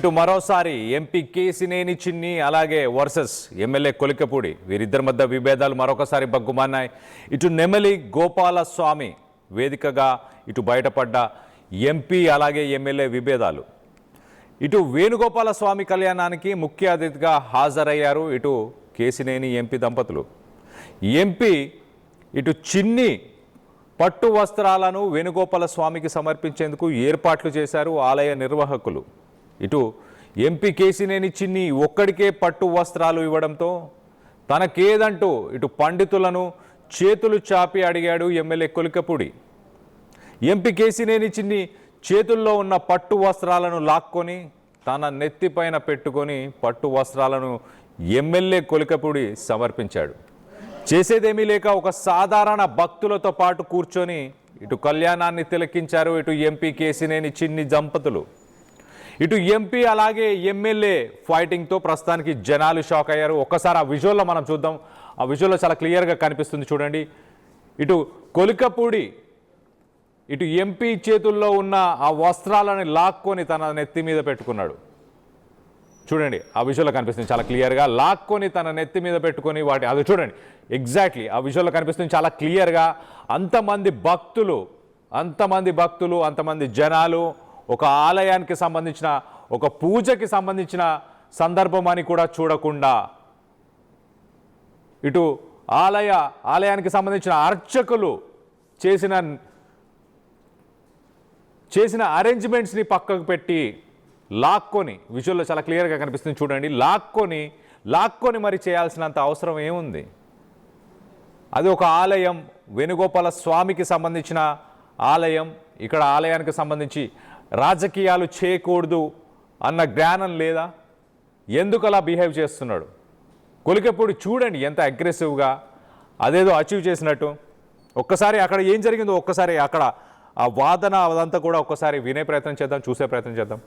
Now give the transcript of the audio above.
ఇటు మరోసారి ఎంపీ కేసినేని చిన్ని అలాగే వర్సెస్ ఎమ్మెల్యే కొలికపూడి వీరిద్దరి మధ్య విభేదాలు మరొకసారి బగ్గుమన్నాయి. ఇటు నెమలి గోపాలస్వామి వేదికగా ఇటు బయటపడ్డ ఎంపీ అలాగే ఎమ్మెల్యే విభేదాలు. ఇటు వేణుగోపాలస్వామి కళ్యాణానికి ముఖ్య అతిథిగా హాజరయ్యారు ఇటు కేసినేని ఎంపీ దంపతులు. ఎంపీ ఇటు చిన్ని పట్టు వస్త్రాలను వేణుగోపాలస్వామికి సమర్పించేందుకు ఏర్పాట్లు చేశారు ఆలయ నిర్వాహకులు. ఇటు ఎంపీ కేసినేని చిన్ని ఒక్కడికే పట్టు వస్త్రాలు ఇవ్వడంతో తనకేదంటూ ఇటు పండితులను చేతులు చాపి అడిగాడు ఎమ్మెల్యే కొలికపూడి. ఎంపీ కేసినేని చిన్ని చేతుల్లో ఉన్న పట్టు వస్త్రాలను లాక్కొని తన నెత్తిపైన పెట్టుకొని పట్టు వస్త్రాలను ఎమ్మెల్యే కొలికపూడి సమర్పించాడు. చేసేదేమీ లేక ఒక సాధారణ భక్తులతో పాటు కూర్చొని ఇటు కళ్యాణాన్ని తిలకించారు ఇటు ఎంపీ కేసినేని చిన్ని దంపతులు. ఇటు ఎంపీ అలాగే ఎమ్మెల్యే ఫైటింగ్తో ప్రస్తుతానికి జనాలు షాక్ అయ్యారు. ఒక్కసారి ఆ విజువల్లో మనం చూద్దాం. ఆ విజువల్లో చాలా క్లియర్గా కనిపిస్తుంది చూడండి. ఇటు కొలికపూడి ఇటు ఎంపీ చేతుల్లో ఉన్న ఆ వస్త్రాలను లాక్కొని తన నెత్తి మీద పెట్టుకున్నాడు. చూడండి ఆ విజువల్లో కనిపిస్తుంది చాలా క్లియర్గా. లాక్కొని తన నెత్తి మీద పెట్టుకొని అది చూడండి ఎగ్జాక్ట్లీ ఆ విజువల్లో కనిపిస్తుంది చాలా క్లియర్గా. అంతమంది భక్తులు అంతమంది జనాలు ఒక ఆలయానికి సంబంధించిన ఒక పూజకి సంబంధించిన సందర్భం అని కూడా చూడకుండా ఇటు ఆలయానికి సంబంధించిన అర్చకులు చేసిన అరేంజ్మెంట్స్ని పక్కకు పెట్టి లాక్కొని విజువల్లో చాలా క్లియర్గా కనిపిస్తుంది చూడండి. లాక్కొని మరి చేయాల్సినంత అవసరం ఏముంది? అది ఒక ఆలయం, వేణుగోపాల స్వామికి సంబంధించిన ఆలయం. ఇక్కడ ఆలయానికి సంబంధించి రాజకీయాలు చేయకూడదు అన్న జ్ఞానం లేదా? ఎందుకు అలా బిహేవ్ చేస్తున్నాడు కొలికపూడి? చూడండి ఎంత అగ్రెసివ్గా అదేదో అచీవ్ చేసినట్టు. ఒక్కసారి అక్కడ ఏం జరిగిందో ఒక్కసారి అక్కడ ఆ వాదన అదంతా కూడా ఒక్కసారి వినే ప్రయత్నం చేద్దాం, చూసే ప్రయత్నం చేద్దాం.